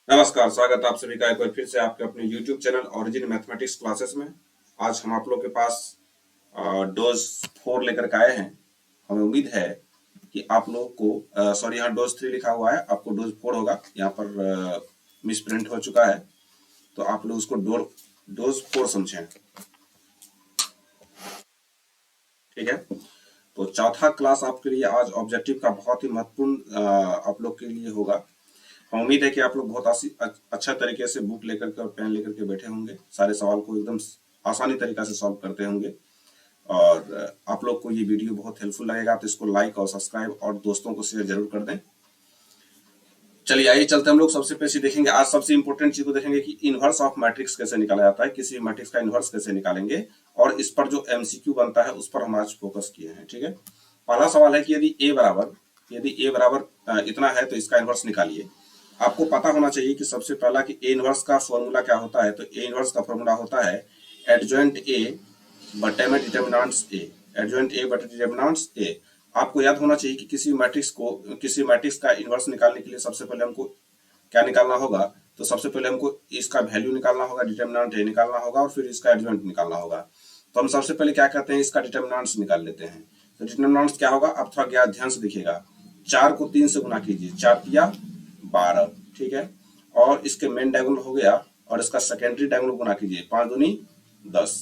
नमस्कार, स्वागत है आप सभी का एक बार फिर से आपके अपने YouTube channel origin mathematics classes में। आज हम आप लोग के पास डोज 4 लेकर के आए हैं। हमें उम्मीद है कि आप लोग को सॉरी, यहाँ डोज 3 लिखा हुआ है, आपको डोज 4 होगा। यहाँ पर मिस प्रिंट हो चुका है, तो आप लोग उसको डोज 4 समझें। ठीक है, तो चौथा क्लास आपके लिए आज ऑब्जेक्टिव का बहुत ही महत्वपूर्ण आप लोग के लिए होगा। हम उम्मीद है कि आप लोग बहुत अच्छा तरीके से बुक लेकर के और पेन लेकर के बैठे होंगे, सारे सवाल को एकदम आसानी तरीका से सॉल्व करते होंगे। और आप लोग को ये वीडियो बहुत हेल्पफुल लगेगा, तो इसको लाइक और सब्सक्राइब और दोस्तों को शेयर जरूर कर दें। चलिए आइए चलते हम लोग सबसे पहले देखेंगे, आज सबसे इंपॉर्टेंट चीज को देखेंगे कि इनवर्स ऑफ मैट्रिक्स कैसे निकाला जाता है, किसी मैट्रिक्स का इनवर्स कैसे निकालेंगे, और इस पर जो एमसीक्यू बनता है उस पर हम आज फोकस किए हैं। ठीक है, पहला सवाल है कि यदि ए बराबर इतना है तो इसका इनवर्स निकालिए। आपको पता होना चाहिए कि सबसे पहला कि ए इनवर्स का फॉर्मूला क्या होता है। तो ए इनवर्स का फॉर्मूला होता है एडजॉइंट ए बटे में डिटर्मिनेंट्स ए। एडजॉइंट ए बटे डिटर्मिनेंट्स ए। आपको याद होना चाहिए कि किसी मैट्रिक्स का इनवर्स निकालने के लिए सबसे पहले हमको क्या निकालना होगा। तो सबसे पहले हमको इसका वैल्यू निकालना होगा, डिटर्मिनेंट ए निकालना होगा, और फिर इसका एडजॉइंट निकालना होगा। तो हम सबसे पहले क्या करते हैं, इसका डिटर्मिनेंट्स निकाल लेते हैं। तो डिटर्मिनेंट्स क्या होगा, आप थोड़ा ज्ञान ध्यान से देखिएगा। 4 को 3 से गुना कीजिए, 4 तिया 12। ठीक है, और इसके मेन डायगोनल हो गया, और इसका सेकेंडरी डायगोनल गुना कीजिए, 5 दूनी 10।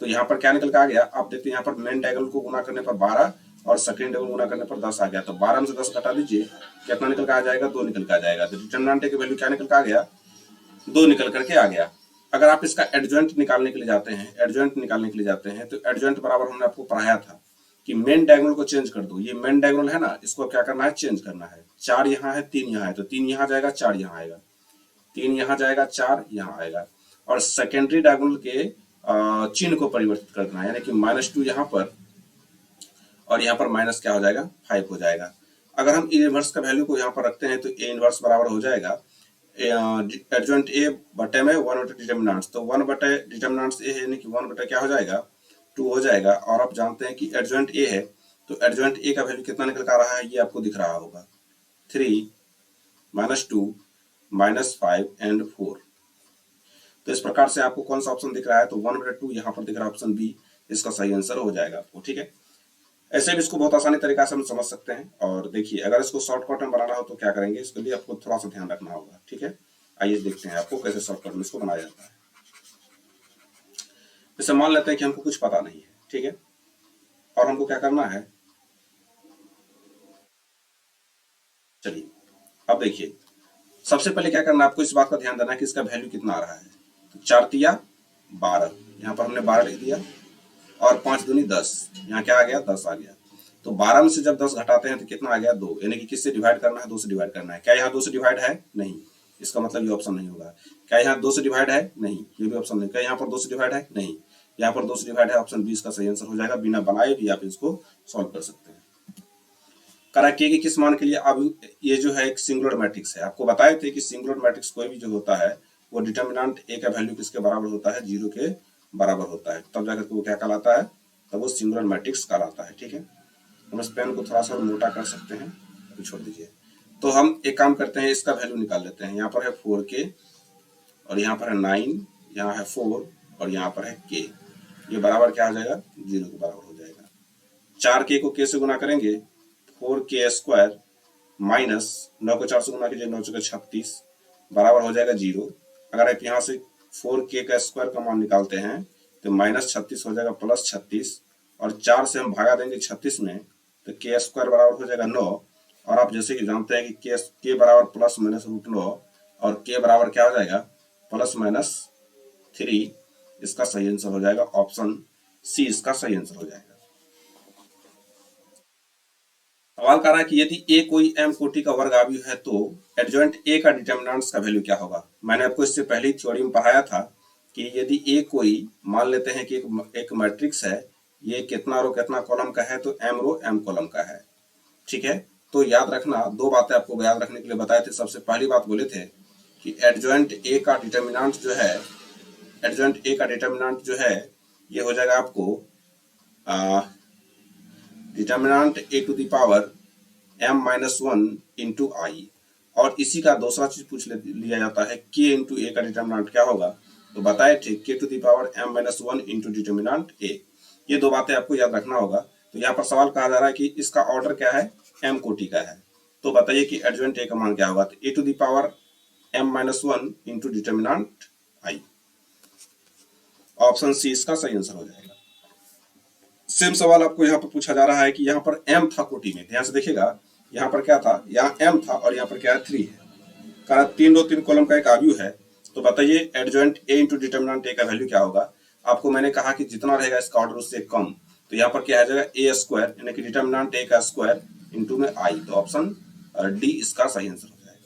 तो यहाँ पर क्या निकल के आ गया, आप देखते हैं यहाँ पर मेन डायगोनल को गुना करने पर 12 और सेकेंड डायगोनल गुना करने पर 10 आ गया। तो 12 में से 10 घटा दीजिए, कितना निकल के आ जाएगा, 2 निकल के आ जाएगा। तो डिटर्मिनेंट की वैल्यू क्या निकल के आ गया, 2 निकल करके आ गया। अगर आप इसका एडजॉइंट निकालने के लिए जाते हैं, तो एडजॉइंट बराबर हमने आपको पढ़ाया था कि मेन डायगोनल को चेंज कर दो। ये मेन डायगोनल है ना, इसको क्या करना है, चेंज करना है। 4 यहाँ है, 3 यहाँ है, तो 3 यहाँ जाएगा, 4 यहाँ आएगा, 3 यहाँ जाएगा, 4 यहाँ आएगा। और सेकेंडरी डायगोनल के चिन्ह को परिवर्तित करना है, यानी कि -2 यहाँ पर, और यहाँ पर माइनस क्या हो जाएगा, 5 हो जाएगा। अगर हम ए इनवर्स का वैल्यू को यहाँ पर रखते हैं तो ए इनवर्स बराबर हो जाएगा एडजॉइंट ए बटे में 1 बटे डिटर्मिनेंट्स। तो 1 बटे डिटर्मिनेंट्स ए है, यानी कि 1 बटे क्या हो जाएगा, 2 हो जाएगा। और आप जानते हैं कि एडजॉइंट ए है, तो एडजॉइंट ए का वैल्यू कितना निकल कर आ रहा है, ये आपको दिख रहा होगा, 3 -2 -5 एंड 4। तो इस प्रकार से आपको कौन सा ऑप्शन दिख रहा है, तो 1/2 यहाँ पर दिख रहा है, ऑप्शन बी इसका सही आंसर हो जाएगा आपको। ठीक है, ऐसे भी इसको बहुत आसानी तरीका से हम समझ सकते हैं। और देखिए, अगर इसको शॉर्टकट में बनाना हो तो क्या करेंगे, इसके लिए आपको थोड़ा सा ध्यान रखना होगा। ठीक है, आइए देखते हैं आपको कैसे शॉर्टकट में इसको बनाया जाता है। जैसे मान लेते हैं कि हमको कुछ पता नहीं है, ठीक है, और हमको क्या करना है, चलिए अब देखिए, सबसे पहले क्या करना है, आपको इस बात का ध्यान देना है कि इसका वैल्यू कितना आ रहा है। तो 4 तिया 12, यहाँ पर हमने 12 लिख दिया, और 5 दूनी 10, यहाँ क्या आ गया, 10 आ गया। तो 12 में से जब 10 घटाते हैं तो कितना आ गया, 2, यानी कि किससे डिवाइड करना है, 2 से डिवाइड करना है। क्या यहाँ 2 से डिवाइड है, नहीं, इसका मतलब ये ऑप्शन नहीं होगा। क्या यहाँ 2 से डिवाइड है, नहीं, ये भी ऑप्शन नहीं। क्या यहाँ पर 2 से डिवाइड है, नहीं, यहाँ पर 2 से डिवाइड है, ऑप्शन 20 का सही आंसर हो जाएगा। बिना बनाए भी आप इसको सॉल्व कर सकते हैं। करा के किस मान के लिए, अब ये जो है एक सिंगुलर मैट्रिक्स है। आपको बताए थे कि सिंगुलर मैट्रिक्स कोई भी जो होता है वो डिटर्मिनेंट ए का वैल्यू किसके बराबर होता है, 0 के बराबर होता है, तब जाकर वो क्या कहलाता है, तब वो सिंगुलर मैट्रिक्स कहलाता है। ठीक है, हम इस पेन को थोड़ा सा मोटा कर सकते हैं, अभी छोड़ दीजिए। तो हम एक काम करते हैं, इसका वैल्यू निकाल लेते हैं। यहाँ पर है 4k, और यहाँ पर है 9, यहाँ है 4, और यहाँ पर है k। ये बराबर क्या हो जाएगा, 0 के बराबर हो जाएगा। 4k को k से गुना करेंगे, 4k² माइनस 9 को 4 से गुना कीजिए, 9 चौके 36, बराबर हो जाएगा 0। अगर आप यहाँ से 4k का स्क्वायर का मान निकालते हैं तो -36 हो जाएगा, +36, और 4 से हम भागा देंगे 36 में, तो k² बराबर हो जाएगा 9। और आप जैसे कि जानते हैं कि k बराबर +-√9, और k बराबर क्या हो जाएगा, +-3। इसका सही आंसर हो जाएगा ऑप्शन सी, इसका सही आंसर हो जाएगा। सवाल कर रहा है कि यदि ए कोई m कोटि का वर्ग आव्यूह है तो एडजॉइंट ए का डिटर्मिनेंट्स का वैल्यू क्या होगा। मैंने आपको इससे पहले ही थ्योरी में पढ़ाया था कि यदि ए कोई, मान लेते हैं कि एक मैट्रिक्स है, ये कितना रो कितना कॉलम का है, तो m रो m कॉलम का है। ठीक है, तो याद रखना, दो बातें आपको याद रखने के लिए बताए थे। सबसे पहली बात बोले थे कि एडजॉइंट ए का डिटर्मिनेंट जो है, एडजॉइंट ए का डिटर्मिनेंट जो है, ये हो जाएगा आपको determinant a to the power m-1 into I. और इसी का दूसरा चीज पूछ लिया जाता है k इंटू ए का डिटर्मिनेंट क्या होगा, तो बताए थे k to the power m minus 1 into determinant a। ये दो बातें आपको याद रखना होगा। तो यहाँ पर सवाल कहा जा रहा है कि इसका ऑर्डर क्या है, m कोटि का है, तो बताइए कि एडजॉइंट a का मान क्या होगा, तो a to the power m minus 1 into determinant i। Option C इसका सही आंसर हो जाएगा। सेम सवाल आपको यहाँ पर पूछा जा रहा है कि यहाँ पर m था कोटि में, ध्यान से देखिएगा, यहाँ पर क्या था, यहाँ m था और यहाँ पर क्या है 3 है, कारण 3 रो 3 कॉलम का एक आव्यूह है। तो बताइए adjoint a into determinant a का वैल्यू क्या होगा। आपको मैंने कहा कि जितना रहेगा इसका ऑर्डर उससे कम, तो यहाँ पर क्या आ जाएगा a स्क्वायर यानी कि डिटर्मिनेंट a का स्क्वायर इंटू में i, तो ऑप्शन डी इसका सही आंसर हो जाएगा।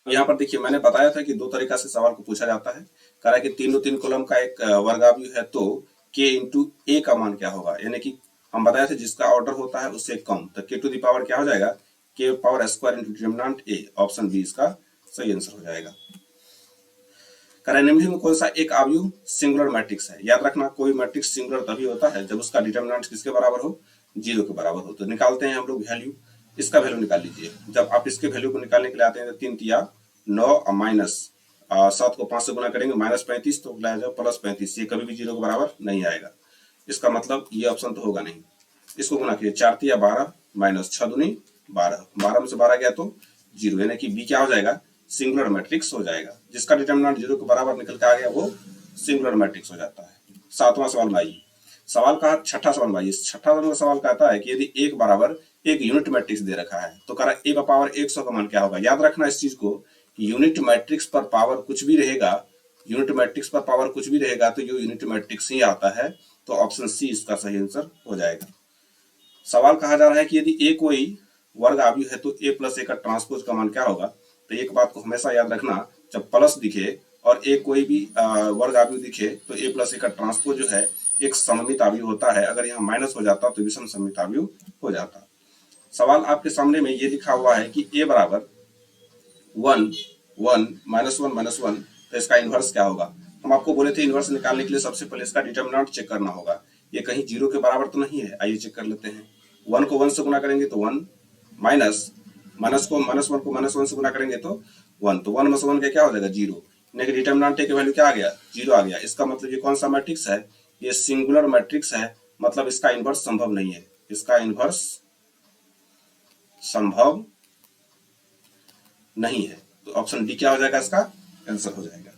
यहाँ पर देखिए मैंने बताया था कि दो तरीका से सवाल को पूछा जाता है, कह रहा है कि 3 रो 3 कॉलम का एक वर्गाव्यूह है, तो k इंटू a का मान क्या होगा, यानी कि हम बताए थे जिसका ऑर्डर होता है उससे कम, तो k टू द पावर क्या हो जाएगा, k power square into determinant a, option B इसका सही आंसर हो जाएगा। निम्नलिखित में कौन सा एक आव्यूह सिंगुलर मैट्रिक्स है। याद रखना कोई मैट्रिक्स सिंगुलर तभी होता है जब उसका डिटर्मिनेंट किसके बराबर हो, 0 के बराबर हो। तो निकालते हैं हम लोग वैल्यू, इसका वैल्यू निकाल लीजिए। जब आप इसके वैल्यू को निकालने के लिए आते हैं तो 3 तिया 9 और माइनस 7 को 5 से गुना करेंगे माइनस 35, तो प्लस 35, ये कभी भी 0 के बराबर नहीं आएगा। इसका मतलब ये ऑप्शन तो होगा नहीं। इसको गुना कीजिए, 4 तिया 12 माइनस 6 दूनी 12, 12 में से 12 गया तो 0, यानी कि बी क्या हो जाएगा, सिंगुलर मैट्रिक्स हो जाएगा। जिसका डिटर्मिनेंट 0 के बराबर निकल के आ गया वो सिंगुलर मैट्रिक्स हो जाता है। 7वां सवाल में आइए, सवाल का छठा सवाल में आइए। छठा सवाल कहता है कि यदि एक बराबर एक यूनिट मैट्रिक्स दे रखा है तो कह ए का पावर 100 का मान क्या होगा। याद रखना इस चीज को कि यूनिट मैट्रिक्स पर पावर कुछ भी रहेगा, यूनिट मैट्रिक्स पर पावर कुछ भी रहेगा तो ये यूनिट मैट्रिक्स ही आता है, तो ऑप्शन सी इसका सही आंसर हो जाएगा। सवाल कहा जा रहा है कि यदि ए कोई वर्ग आव्यूह है तो ए प्लस ए का ट्रांसपोज का मान क्या होगा। तो एक बात को हमेशा याद रखना, जब प्लस दिखे और ए कोई भी वर्ग आव्यूह दिखे तो ए प्लस ए का ट्रांसपोज जो है एक सममित आव्यूह होता है। अगर यहाँ माइनस हो जाता तो विषम सममित आव्यूह हो जाता। सवाल आपके सामने में ये लिखा हुआ है कि ए बराबर 1 1 -1 -1, तो इसका इनवर्स क्या होगा। हम आपको बोले थे इनवर्स निकालने के लिए सबसे पहले इसका डिटर्मिनेंट चेक करना होगा, ये कहीं 0 के बराबर तो नहीं है। आइए चेक कर लेते हैं। 1 को 1 से गुना करेंगे तो 1, माइनस को -1 से गुना करेंगे तो 1, तो 1 में से 1 का क्या हो जाएगा 0, यानी कि डिटर्मिनेंट के वैल्यू क्या आ गया 0 आ गया। इसका मतलब ये कौन सा मैट्रिक्स है, ये सिंगुलर मैट्रिक्स है, मतलब इसका इनवर्स संभव नहीं है, इसका इनवर्स संभव नहीं है। तो ऑप्शन डी क्या हो जाएगा, इसका आंसर हो जाएगा।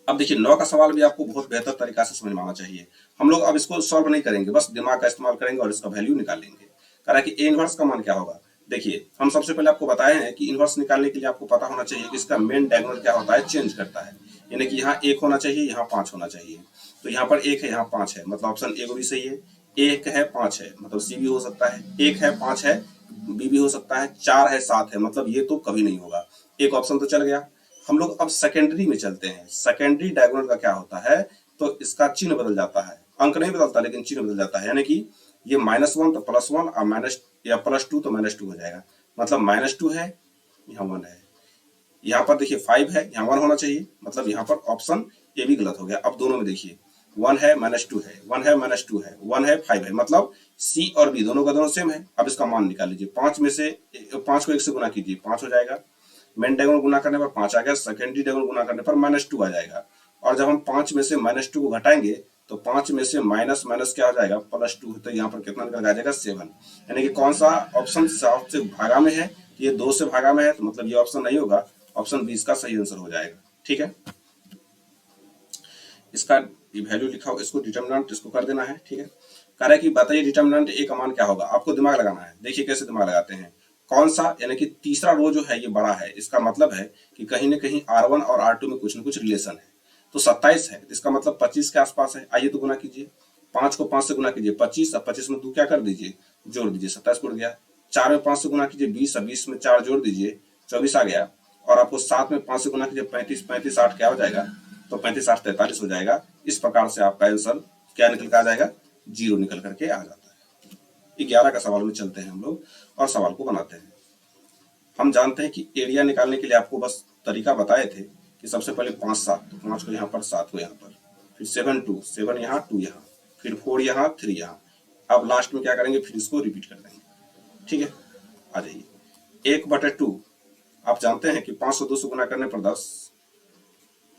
अब देखिए 9 का सवाल भी आपको बहुत बेहतर तरीका से समझ में आना चाहिए। हम लोग अब इसको सॉल्व नहीं करेंगे, बस दिमाग का इस्तेमाल करेंगे और इसका वैल्यू निकालेंगे। कह रहा है कि ए इनवर्स का मान क्या होगा। देखिए हम सबसे पहले आपको बताए हैं कि इनवर्स निकालने के लिए आपको पता होना चाहिए कि इसका मेन डायगोनल क्या होता है, चेंज करता है। यानी कि यहाँ 1 होना चाहिए, यहाँ 5 होना चाहिए। तो यहाँ पर 1 है, यहाँ 5 है, मतलब ऑप्शन ए को भी सही है। 1 है 5 है, मतलब सी भी हो सकता है। 1 है 5 है, बी भी हो सकता है। 4 है 7 है, मतलब ये तो कभी नहीं होगा। एक ऑप्शन तो चल गया। हम लोग अब सेकेंडरी में चलते हैं। सेकेंडरी डायगोनल का क्या होता है, तो इसका चिन्ह बदल जाता है, अंक नहीं बदलता लेकिन चिन्ह बदल जाता है। यानी कि ये -1 तो +1 और माइनस या +2 तो -2 हो जाएगा, मतलब -2 है, यहाँ 1 है। यहाँ पर देखिए 5 है, यहाँ 1 होना चाहिए, मतलब यहाँ पर ऑप्शन ए भी गलत हो गया। अब दोनों में देखिए 1 है -2 है, 1 है -2 है, 1 है 5 है, मतलब सी और बी दोनों का दोनों सेम है। अब इसका मान निकाल लीजिए। 5 में से 5 को 1 से गुना कीजिए, 5 हो जाएगा। मेन डायगोनल गुना करने पर 5 आ गया, सेकेंडरी डायगोनल गुना करने पर -2 आ जाएगा। और जब हम 5 में से -2 को घटाएंगे तो 5 में से माइनस माइनस क्या हो जाएगा +2, तो यहाँ पर कितना निकल आ जाएगा 7। यानी कि कौन सा ऑप्शन 7 से भागा में है, ये 2 से भागा में है, तो मतलब ये ऑप्शन नहीं होगा, ऑप्शन बी इसका सही आंसर हो जाएगा। ठीक है, इसका वैल्यू लिखा हो, इसको डिटर्मिनेंट इसको कर देना है। ठीक है, कह रहा है कि बताइए डिटर्मिनेंट ए का मान क्या होगा। आपको दिमाग लगाना है। देखिए कैसे दिमाग लगाते हैं। कौन सा, यानी कि तीसरा रो जो है ये बड़ा है, इसका मतलब है कि कहीं ना कहीं R1 और R2 में कुछ न कुछ रिलेशन है। तो 27 है, इसका मतलब 25 के आसपास है। आइए तो गुना कीजिए, 5 को 5 से गुना कीजिए 25, और 25 में 2 क्या कर दीजिए जोड़ दीजिए, 27 जुड़ गया। 4 में 5 से गुना कीजिए 20, और 20 में 4 जोड़ दीजिए 24 आ गया। और आपको 7 में 5 से गुना कीजिए 35, 35 8 क्या हो जाएगा, तो 35 8 43 हो जाएगा। इस प्रकार से आपका आंसर क्या निकल कर आ जाएगा, 0 निकल करके आ जाता है। 11 का सवाल में चलते हैं हम लोग और सवाल को बनाते हैं। हम जानते हैं कि एरिया निकालने के लिए आपको बस तरीका बताए थे कि सबसे पहले 5 7, तो 5 को यहाँ पर, 7 को यहाँ पर, फिर 7 2, 7 यहाँ 2 यहाँ, फिर 4 यहाँ 3 यहाँ। अब लास्ट में क्या करेंगे, फिर इसको रिपीट कर देंगे। ठीक है, आ जाइए। 1/2 आप जानते हैं कि 5 को 2 से गुना करने पर 10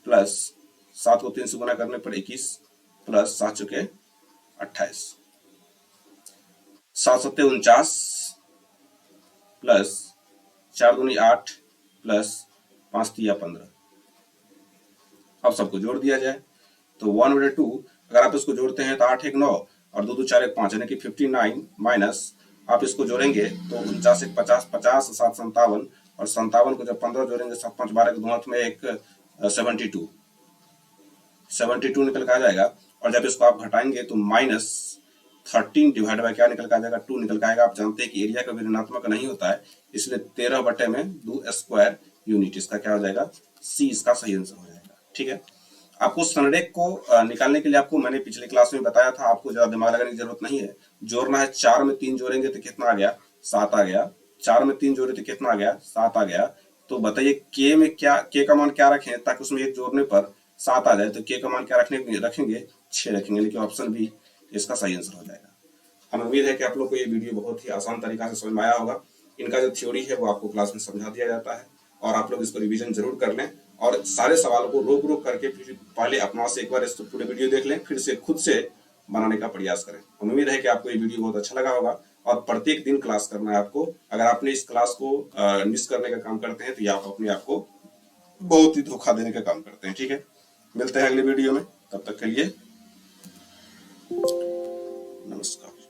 प्लस 7 को 3 से गुना करने पर 21 प्लस 7 चुके 28, 7 सत्ते 49 प्लस 4 दूनी 8 प्लस 5 तिया 15। अब सबको जोड़ दिया जाए तो 1/2 अगर आप इसको जोड़ते हैं तो 8 1 9 और 2 2 4 1 5 यानी कि 59 माइनस आप इसको जोड़ेंगे तो 49 1 50 50 7 57 और 57 को जब 15 जोड़ेंगे 7 5 12 के 2 हाथ में एक 72 निकल के आ जाएगा। और जब इसको आप घटाएंगे तो -13 डिवाइड बाय क्या निकल के आ जाएगा 2 निकल के आएगा। आप जानते हैं कि एरिया कभी ऋणात्मक नहीं होता है, इसलिए 13/2 यूनिट इसका क्या हो जाएगा, सी इसका सही आंसर हो जाएगा। ठीक है, आपको संरेख को निकालने के लिए आपको मैंने पिछले क्लास में बताया था, आपको ज्यादा दिमाग लगाने की जरूरत नहीं है। जोड़ना है, 4 में 3 जोड़ेंगे तो कितना आ गया, 7 आ गया। 4 में 3 जोड़े तो कितना आ गया, 7 आ गया। तो बताइए के में क्या, के का मान क्या रखें ताकि उसमें एक जोड़ने पर 7 आ जाए, तो के का मान क्या रखेंगे 6 रखेंगे, लेकिन ऑप्शन बी इसका सही आंसर हो जाएगा। हमें उम्मीद है कि आप लोग को ये वीडियो बहुत ही आसान तरीका से समझ में आया होगा। इनका जो थ्योरी है वो आपको क्लास में समझा दिया जाता है और आप लोग इसको रिवीजन जरूर कर लें और सारे सवालों को रोक रोक करके फिर पहले अपना से एक बार इस पूरे वीडियो देख लें, फिर से खुद से बनाने का प्रयास करें। उम्मीद है कि आपको ये वीडियो बहुत अच्छा लगा होगा और प्रत्येक दिन क्लास करना है आपको। अगर आपने इस क्लास को मिस करने का काम करते हैं तो ये आप अपने आप को बहुत ही धोखा देने का काम करते हैं। ठीक है, मिलते हैं अगले वीडियो में, तब तक के लिए नमस्कार।